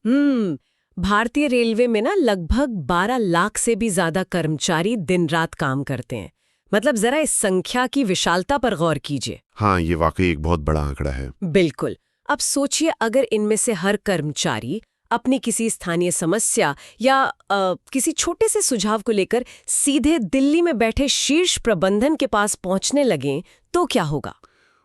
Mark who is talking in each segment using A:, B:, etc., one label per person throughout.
A: भारतीय रेलवे में ना लगभग 12 लाख से भी ज्यादा कर्मचारी दिन रात काम करते हैं। मतलब जरा इस संख्या की विशालता पर गौर कीजिए।
B: हाँ, ये वाकई एक बहुत बड़ा आंकड़ा है।
A: बिल्कुल। अब सोचिए, अगर इनमें से हर कर्मचारी अपनी किसी स्थानीय समस्या या किसी छोटे से सुझाव को लेकर सीधे दिल्ली में बैठे शीर्ष प्रबंधन के पास पहुंचने लगें तो क्या होगा?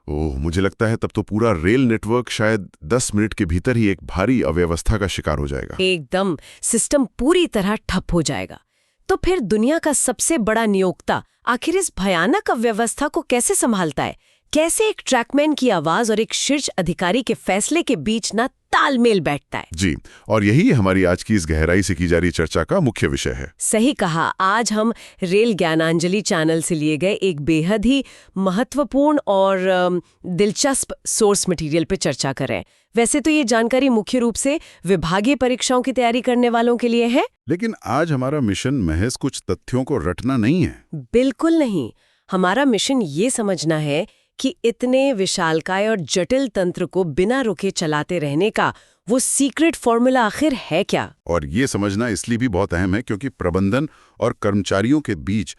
B: ओह, मुझे लगता है तब तो पूरा रेल नेटवर्क शायद 10 मिनट के भीतर ही एक भारी अव्यवस्था का शिकार हो जाएगा।
A: एकदम, सिस्टम पूरी तरह ठप हो जाएगा। तो फिर दुनिया का सबसे बड़ा नियोक्ता आखिर इस भयानक अव्यवस्था को कैसे संभालता है? कैसे एक ट्रैकमैन की आवाज और एक शीर्ष अधिकारी के फैसले के बीच ना तालमेल बैठता है?
B: जी, और यही हमारी आज की इस गहराई से की जा रही चर्चा का मुख्य विषय है।
A: सही कहा। आज हम रेल ज्ञानांजलि चैनल से लिए गए एक बेहद ही महत्वपूर्ण और दिलचस्प सोर्स मटेरियल पे चर्चा करें। वैसे तो ये जानकारी मुख्य रूप से विभागीय परीक्षाओं की तैयारी करने वालों के लिए है,
B: लेकिन आज हमारा मिशन महज कुछ तथ्यों को रटना नहीं है।
A: बिल्कुल नहीं। हमारा मिशन ये समझना है कि इतने विशालकाय और जटिल तंत्र को बिना रुके चलाते रहने का वो सीक्रेट फॉर्मूला आखिर है क्या?
B: और ये समझना इसलिए भी बहुत अहम है क्योंकि प्रबंधन और कर्मचारियों के बीच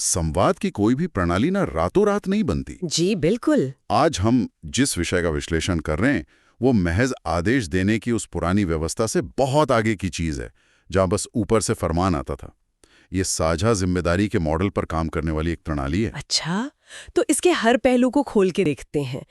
B: संवाद की कोई भी प्रणाली ना रातों रात नहीं बनती।
A: जी बिल्कुल।
B: आज हम जिस विषय का विश्लेषण कर रहे हैं वो महज आदेश देने की उस पुरानी व्यवस्था से बहुत आगे की चीज है, जहां बस ऊपर से फरमान आता था। ये साझा जिम्मेदारी के मॉडल पर काम करने वाली एक प्रणाली है।
A: अच्छा, तो इसके हर पहलू को खोल के देखते हैं।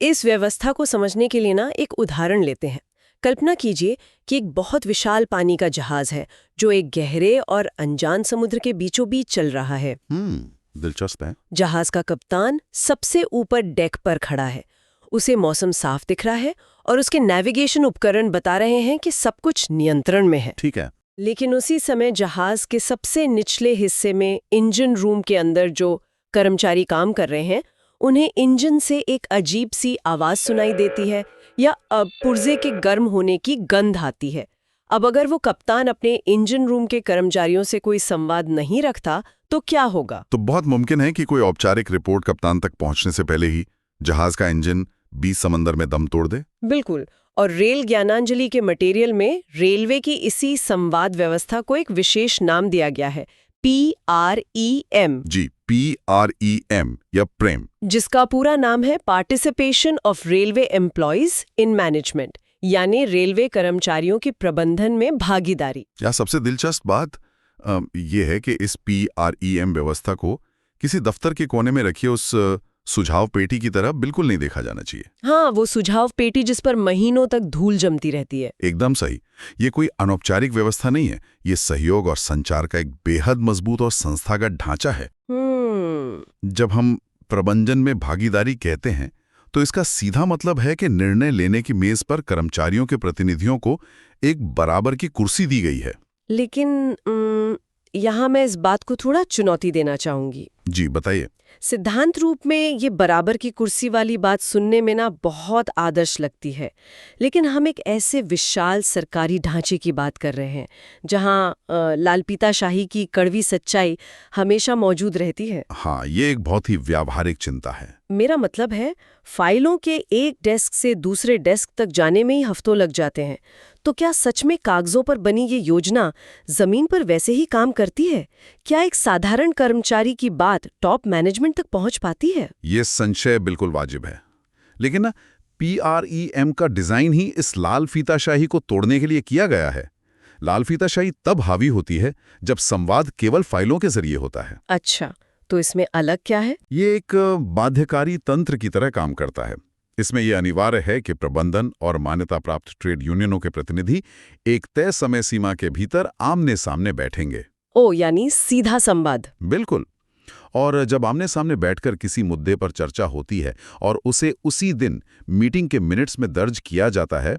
A: इस व्यवस्था को समझने के लिए ना एक उदाहरण लेते हैं। कल्पना कीजिए कि एक बहुत विशाल पानी का जहाज है जो एक गहरे और अनजान समुद्र के बीचों बीच चल रहा है।
B: दिलचस्प है।
A: जहाज का कप्तान सबसे ऊपर डेक पर खड़ा है। उसे मौसम साफ दिख रहा है और उसके नेविगेशन उपकरण बता रहे हैं कि सब कुछ नियंत्रण में है।
B: ठीक है।
A: लेकिन उसी समय जहाज के सबसे निचले हिस्से में इंजन रूम के अंदर जो कर्मचारी काम कर रहे हैं, उन्हें इंजन से एक अजीब सी आवाज सुनाई देती है या पुर्जे के गर्म होने की गंध आती है। अब अगर वो कप्तान अपने इंजन रूम के कर्मचारियों से कोई संवाद नहीं रखता तो क्या होगा?
B: तो बहुत मुमकिन है कि कोई औपचारिक रिपोर्ट कप्तान तक पहुंचने से पहले ही जहाज का इंजन 20 समंदर में दम तोड़ दे।
A: बिल्कुल। और रेल ज्ञानांजलि के मटेरियल में रेलवे की इसी संवाद व्यवस्था को एक विशेष नाम दिया गया है, PREM।
B: जी, PREM या प्रेम,
A: जिसका पूरा नाम है participation of railway employees in management, यानी रेलवे कर्मचारियों की प्रबंधन में भागीदारी।
B: या सबसे दिलचस्प बात ये है कि इस PREM व्यवस्था को किसी दफ्तर के कोने में रखिए उस सुझाव पेटी की तरह बिल्कुल नहीं देखा जाना चाहिए।
A: हाँ, वो सुझाव पेटी जिस पर महीनों तक धूल जमती रहती है।
B: एकदम सही। ये कोई अनौपचारिक व्यवस्था नहीं है, ये सहयोग और संचार का एक बेहद मजबूत और संस्थागत ढांचा है। जब हम प्रबंधन में भागीदारी कहते हैं तो इसका सीधा मतलब है कि निर्णय लेने की मेज पर कर्मचारियों के प्रतिनिधियों को एक बराबर की कुर्सी दी गई है।
A: लेकिन यहाँ मैं इस बात को थोड़ा चुनौती देना चाहूंगी।
B: जी बताइए।
A: सिद्धांत रूप में ये बराबर की कुर्सी वाली बात सुनने में ना बहुत आदर्श लगती है, लेकिन हम एक ऐसे विशाल सरकारी ढांचे की बात कर रहे हैं जहां लालपीताशाही की कड़वी सच्चाई हमेशा मौजूद रहती है।
B: हाँ, ये एक बहुत ही व्यावहारिक चिंता है।
A: मेरा मतलब है, फाइलों के एक डेस्क से दूसरे डेस्क तक जाने में ही हफ्तों लग जाते हैं। तो क्या सच में कागजों पर बनी ये योजना जमीन पर वैसे ही काम करती है? क्या एक साधारण कर्मचारी की बात टॉप मैनेजमेंट तक पहुंच पाती है?
B: ये संशय बिल्कुल वाजिब है। लेकिन ना, PREM का डिजाइन ही इस लाल फीताशाही को तोड़ने के लिए किया गया है। लाल फीताशाही तब हावी होती है जब संवाद केवल फाइलों के जरिए होता है।
A: अच्छा, तो इसमें अलग क्या है?
B: ये एक बाध्यकारी तंत्र की तरह काम करता है। इसमें यह अनिवार्य है कि प्रबंधन और मान्यता प्राप्त ट्रेड यूनियनों के प्रतिनिधि एक तय समय सीमा के भीतर आमने सामने बैठेंगे।
A: ओ, यानी सीधा संवाद।
B: बिल्कुल। और जब आमने सामने बैठकर किसी मुद्दे पर चर्चा होती है और उसे उसी दिन मीटिंग के मिनट्स में दर्ज किया जाता है,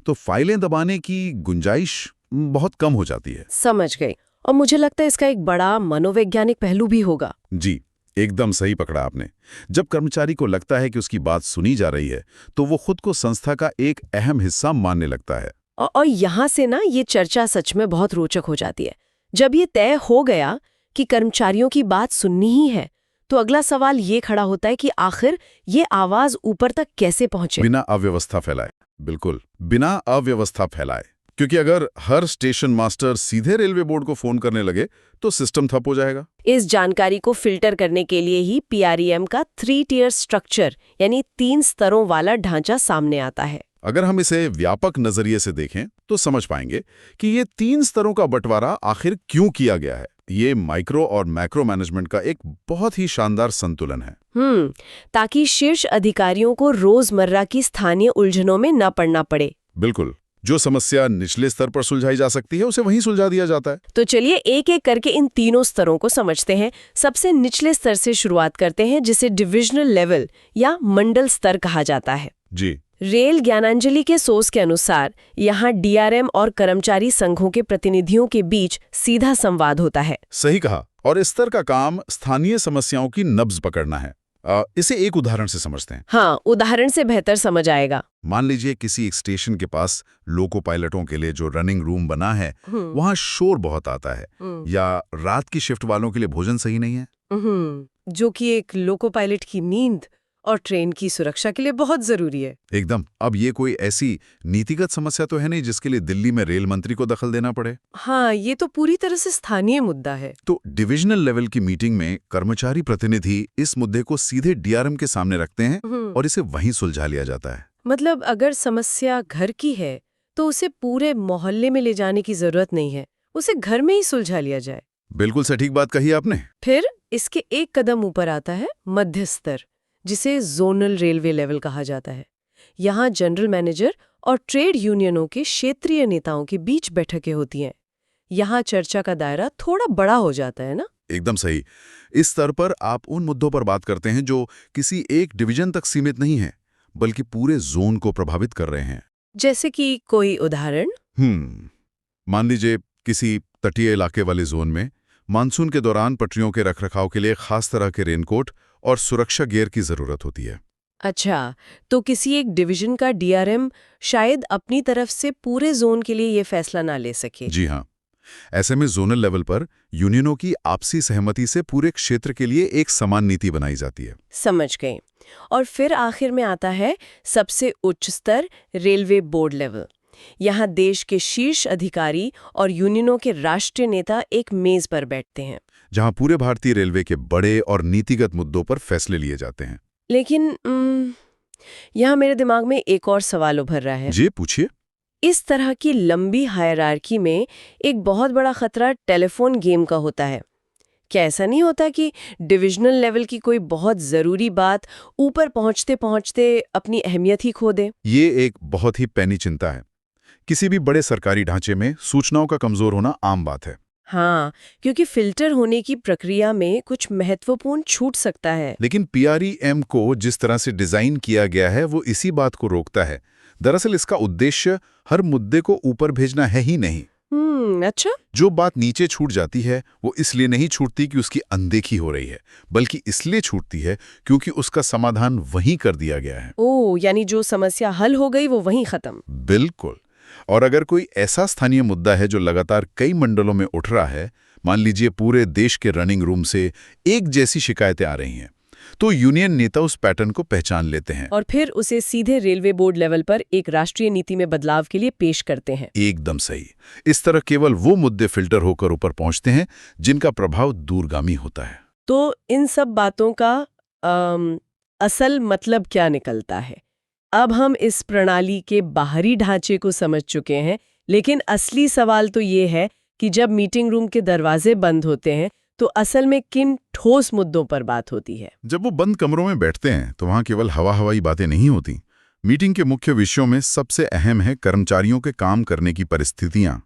B: तो फाइलें दबाने की गुंजाइश बहुत कम हो जाती है।
A: समझ गई। और मुझे लगता है इसका एक बड़ा मनोवैज्ञानिक पहलू भी होगा।
B: जी, एकदम सही पकड़ा आपने। जब कर्मचारी को लगता है कि उसकी बात सुनी जा रही है, तो वो खुद को संस्था का एक अहम हिस्सा मानने लगता है।
A: और यहाँ से ना ये चर्चा सच में बहुत रोचक हो जाती है। जब ये तय हो गया कि कर्मचारियों की बात सुननी ही है, तो अगला सवाल ये खड़ा होता है कि आखिर ये आवाज ऊपर तक कैसे पहुंचे?
B: बिना अव्यवस्था फैलाए। बिल्कुल, बिना अव्यवस्था फैलाए। क्योंकि अगर हर स्टेशन मास्टर सीधे रेलवे बोर्ड को फोन करने लगे तो सिस्टम ठप हो जाएगा।
A: इस जानकारी को फिल्टर करने के लिए ही PREM का 3 टियर स्ट्रक्चर यानी 3 स्तरों वाला ढांचा सामने आता है।
B: अगर हम इसे व्यापक नजरिए से देखें तो समझ पाएंगे कि ये 3 स्तरों का बंटवारा आखिर क्यों किया गया है। ये माइक्रो और मैक्रो मैनेजमेंट का एक बहुत ही शानदार संतुलन है।
A: ताकि शीर्ष अधिकारियों को रोजमर्रा की स्थानीय उलझनों में न पड़ना पड़े।
B: बिल्कुल, जो समस्या निचले स्तर पर सुलझाई जा सकती है उसे वहीं सुलझा दिया जाता है।
A: तो चलिए एक एक करके इन तीनों स्तरों को समझते हैं। सबसे निचले स्तर से शुरुआत करते हैं, जिसे डिविजनल लेवल या मंडल स्तर कहा जाता है।
B: जी।
A: रेल ज्ञानांजलि के सोर्स के अनुसार यहाँ DRM और कर्मचारी संघों के प्रतिनिधियों के बीच सीधा संवाद होता है।
B: सही कहा। और इस स्तर का काम स्थानीय समस्याओं की नब्ज पकड़ना है। इसे एक उदाहरण से समझते हैं।
A: हाँ, उदाहरण से बेहतर समझ आएगा।
B: मान लीजिए किसी एक स्टेशन के पास लोको पायलटों के लिए जो रनिंग रूम बना है वहाँ शोर बहुत आता है, या रात की शिफ्ट वालों के लिए भोजन सही नहीं है,
A: जो कि एक लोको पायलट की नींद और ट्रेन की सुरक्षा के लिए बहुत जरूरी है।
B: एकदम। अब ये कोई ऐसी नीतिगत समस्या तो है नहीं जिसके लिए दिल्ली में रेल मंत्री को दखल देना पड़े।
A: हाँ, ये तो पूरी तरह से स्थानीय मुद्दा है।
B: तो डिविजनल लेवल की मीटिंग में कर्मचारी प्रतिनिधि इस मुद्दे को सीधे DRM के सामने रखते हैं और इसे वहीं सुलझा लिया जाता है।
A: मतलब अगर समस्या घर की है तो उसे पूरे मोहल्ले में ले जाने की जरूरत नहीं है, उसे घर में ही सुलझा लिया जाए।
B: बिल्कुल सटीक बात कही आपने।
A: फिर इसके एक कदम ऊपर आता है मध्य स्तर, जिसे जोनल रेलवे लेवल कहा जाता है। यहाँ जनरल मैनेजर और ट्रेड यूनियनों के क्षेत्रीय नेताओं के बीच बैठकें होती हैं। यहाँ चर्चा का दायरा थोड़ा बड़ा हो जाता है ना?
B: एकदम सही। इस स्तर पर आप उन मुद्दों पर बात करते हैं जो किसी एक डिवीजन तक सीमित नहीं है, बल्कि पूरे जोन को प्रभावित कर रहे हैं।
A: जैसे कि कोई उदाहरण?
B: मान लीजिए किसी तटीय इलाके वाले जोन में मानसून के दौरान पटरियों के रखरखाव के लिए खास तरह के रेनकोट और सुरक्षा गियर की जरूरत होती है।
A: अच्छा, तो किसी एक डिवीजन का DRM शायद अपनी तरफ से पूरे जोन के लिए ये फैसला ना ले सके।
B: जी हाँ। ऐसे में जोनल लेवल पर यूनियनों की आपसी सहमति से पूरे क्षेत्र के लिए एक समान नीति बनाई जाती है।
A: समझ गए। और फिर आखिर में आता है सबसे उच्च स्तर, रेलवे बोर्ड लेवल। यहाँ देश के शीर्ष अधिकारी और यूनियनों के राष्ट्रीय नेता एक मेज पर बैठते हैं,
B: जहाँ पूरे भारतीय रेलवे के बड़े और नीतिगत मुद्दों पर फैसले लिए जाते हैं।
A: लेकिन यहाँ मेरे दिमाग में एक और सवाल उभर रहा है।
B: जी, पूछिए।
A: इस तरह की लंबी हायरार्की में एक बहुत बड़ा खतरा टेलीफोन गेम का होता है। क्या ऐसा नहीं होता कि डिविजनल लेवल की कोई बहुत जरूरी बात ऊपर पहुंचते पहुंचते अपनी अहमियत ही खो दे?
B: ये एक बहुत ही पैनी चिंता है। किसी भी बड़े सरकारी ढांचे में सूचनाओं का कमजोर होना आम बात है।
A: हाँ, क्योंकि फिल्टर होने की प्रक्रिया में कुछ महत्वपूर्ण छूट सकता है।
B: लेकिन PREM को जिस तरह से डिजाइन किया गया है वो इसी बात को रोकता है। दरअसल इसका उद्देश्य हर मुद्दे को ऊपर भेजना है ही नहीं।
A: अच्छा।
B: जो बात नीचे छूट जाती है वो इसलिए नहीं छूटती कि उसकी अनदेखी हो रही है, बल्कि इसलिए छूटती है क्योंकि उसका समाधान वहीं कर दिया गया है।
A: ओह, यानी जो समस्या हल हो गई वो वहीं खत्म।
B: बिल्कुल। और अगर कोई ऐसा स्थानीय मुद्दा है जो लगातार कई मंडलों में उठ रहा है, मान लीजिए पूरे देश के रनिंग रूम से एक जैसी शिकायतें आ रही हैं, तो यूनियन नेता उस पैटर्न को पहचान लेते हैं
A: और फिर उसे सीधे रेलवे बोर्ड लेवल पर एक राष्ट्रीय नीति में बदलाव के लिए पेश करते हैं।
B: एकदम सही। इस तरह केवल वो मुद्दे फिल्टर होकर ऊपर पहुंचते हैं जिनका प्रभाव दूरगामी होता है।
A: तो इन सब बातों का असल मतलब क्या निकलता है? अब हम इस प्रणाली के बाहरी ढांचे को समझ चुके हैं, लेकिन असली सवाल तो ये है कि जब मीटिंग रूम के दरवाजे बंद होते हैं तो असल में किन ठोस मुद्दों पर बात होती है?
B: जब वो बंद कमरों में बैठते हैं तो वहाँ केवल हवाई बातें नहीं होती। मीटिंग के मुख्य विषयों में सबसे अहम है कर्मचारियों के काम करने की परिस्थितियां।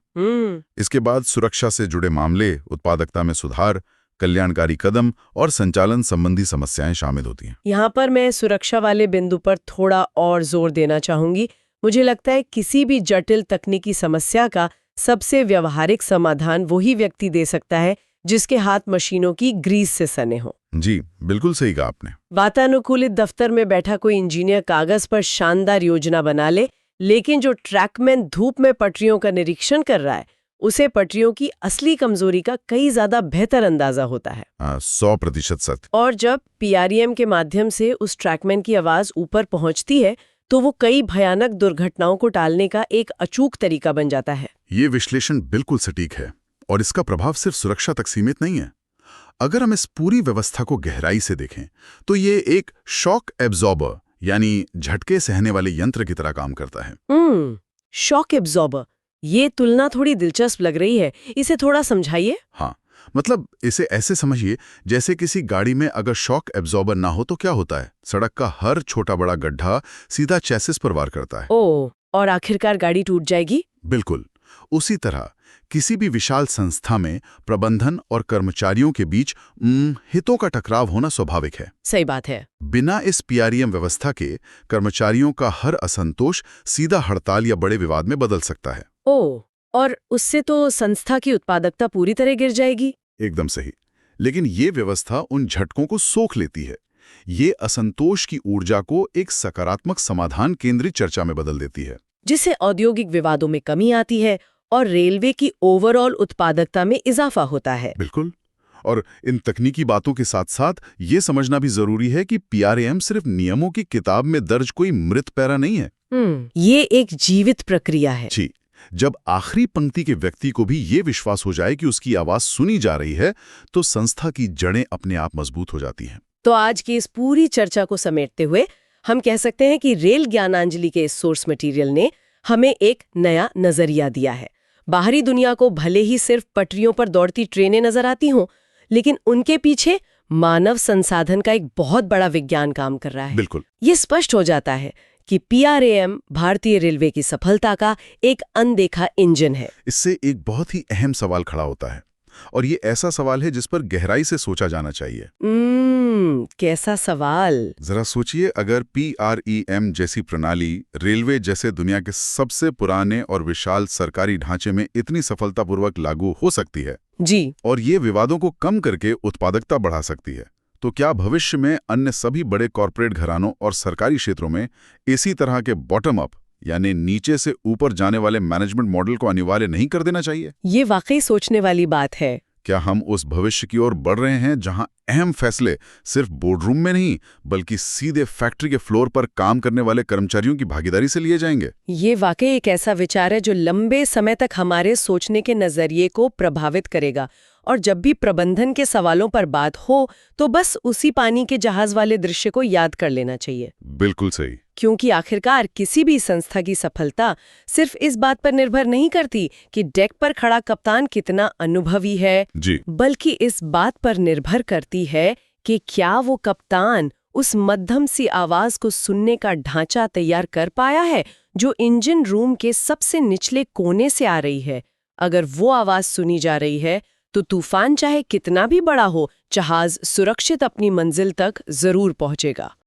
B: इसके बाद सुरक्षा से जुड़े मामले, उत्पादकता में सुधार, कल्याणकारी कदम और संचालन संबंधी समस्याएं शामिल होती हैं।
A: यहाँ पर मैं सुरक्षा वाले बिंदु पर थोड़ा और जोर देना चाहूंगी। मुझे लगता है किसी भी जटिल तकनीकी समस्या का सबसे व्यवहारिक समाधान वही व्यक्ति दे सकता है जिसके हाथ मशीनों की ग्रीस से सने हो।
B: जी, बिल्कुल सही कहा आपने।
A: वातानुकूलित दफ्तर में बैठा कोई इंजीनियर कागज पर शानदार योजना बना ले, लेकिन जो ट्रैकमैन धूप में पटरियों का निरीक्षण कर रहा है उसे पटरियों की असली कमजोरी का कई ज्यादा बेहतर अंदाजा होता है।
B: 100% सत्य।
A: और जब PREM के माध्यम से उस ट्रैकमैन की आवाज ऊपर पहुंचती है तो वो कई भयानक दुर्घटनाओं को टालने का एक अचूक तरीका बन जाता है।
B: ये विश्लेषण बिल्कुल सटीक है और इसका प्रभाव सिर्फ सुरक्षा तक सीमित नहीं है। अगर हम इस पूरी व्यवस्था को गहराई से देखें तो ये एक शॉक एब्जॉर्बर यानी झटके सहने वाले यंत्र की तरह काम करता है।
A: शॉक एब्जॉर्बर, ये तुलना थोड़ी दिलचस्प लग रही है, इसे थोड़ा समझाइए।
B: हाँ, मतलब इसे ऐसे समझिए जैसे किसी गाड़ी में अगर शॉक एब्जॉर्बर ना हो तो क्या होता है, सड़क का हर छोटा बड़ा गड्ढा सीधा चैसिस पर वार करता है।
A: ओह, और आखिरकार गाड़ी टूट जाएगी।
B: बिल्कुल उसी तरह किसी भी विशाल संस्था में प्रबंधन और कर्मचारियों के बीच हितों का टकराव होना स्वाभाविक है।
A: सही बात है।
B: बिना इस पीआरएम व्यवस्था के कर्मचारियों का हर असंतोष सीधा हड़ताल या बड़े विवाद में बदल सकता है।
A: ओह, और उससे तो संस्था की उत्पादकता पूरी तरह गिर जाएगी।
B: एकदम सही। लेकिन ये व्यवस्था उन झटकों को सोख लेती है। ये असंतोष की ऊर्जा को एक सकारात्मक समाधान केंद्रित चर्चा में बदल देती है,
A: जिससे औद्योगिक विवादों में कमी आती है और रेलवे की ओवरऑल उत्पादकता में इजाफा होता है।
B: बिल्कुल। और इन तकनीकी बातों के साथ साथ ये समझना भी जरूरी है कि पीआरएम सिर्फ नियमों की किताब में दर्ज कोई मृत पैरा नहीं है।
A: ये एक जीवित प्रक्रिया है।
B: जी, जब आखिरी पंक्ति के व्यक्ति को भी ये विश्वास हो जाए कि उसकी आवाज सुनी जा रही है तो संस्था की जड़ें अपने आप मजबूत हो जाती हैं।
A: तो आज की इस पूरी चर्चा को समेटते हुए हम कह सकते हैं कि रेल ज्ञानांजलि के इस सोर्स मटेरियल ने हमें एक नया नजरिया दिया है। बाहरी दुनिया को भले ही सिर्फ पटरियों पर दौड़ती ट्रेनें नजर आती हों, लेकिन उनके पीछे मानव संसाधन का एक बहुत बड़ा विज्ञान काम कर रहा है।
B: बिल्कुल।
A: ये स्पष्ट हो जाता है कि पीआरएम भारतीय रेलवे की सफलता का एक अनदेखा इंजन है।
B: इससे एक बहुत ही अहम सवाल खड़ा होता है और ये ऐसा सवाल है जिस पर गहराई से सोचा जाना चाहिए।
A: कैसा सवाल?
B: जरा सोचिए, अगर पीआरईएम जैसी प्रणाली रेलवे जैसे दुनिया के सबसे पुराने और विशाल सरकारी ढांचे में इतनी सफलतापूर्वक लागू हो सकती है
A: जी,
B: और ये विवादों को कम करके उत्पादकता बढ़ा सकती है, तो क्या भविष्य में अन्य सभी बड़े कॉरपोरेट घरानों और सरकारी क्षेत्रों में इसी तरह के बॉटम अप यानी नीचे से ऊपर जाने वाले मैनेजमेंट मॉडल को अनिवार्य नहीं कर देना चाहिए?
A: ये वाकई सोचने वाली बात है।
B: क्या हम उस भविष्य की ओर बढ़ रहे हैं जहां अहम फैसले सिर्फ बोर्डरूम में नहीं बल्कि सीधे फैक्ट्री के फ्लोर पर काम करने वाले कर्मचारियों की भागीदारी से लिए जाएंगे?
A: ये वाकई एक ऐसा विचार है जो लंबे समय तक हमारे सोचने के नजरिए को प्रभावित करेगा, और जब भी प्रबंधन के सवालों पर बात हो तो बस उसी पानी के जहाज वाले दृश्य को याद कर लेना चाहिए।
B: बिल्कुल सही।
A: क्योंकि आखिरकार किसी भी संस्था की सफलता सिर्फ इस बात पर निर्भर नहीं करती कि डेक पर खड़ा कप्तान कितना अनुभवी है
B: जी,
A: बल्कि इस बात पर निर्भर करती है कि क्या वो कप्तान उस मध्यम सी आवाज को सुनने का ढांचा तैयार कर पाया है जो इंजन रूम के सबसे निचले कोने से आ रही है। अगर वो आवाज सुनी जा रही है तो तूफान चाहे कितना भी बड़ा हो, जहाज सुरक्षित अपनी मंजिल तक जरूर पहुंचेगा।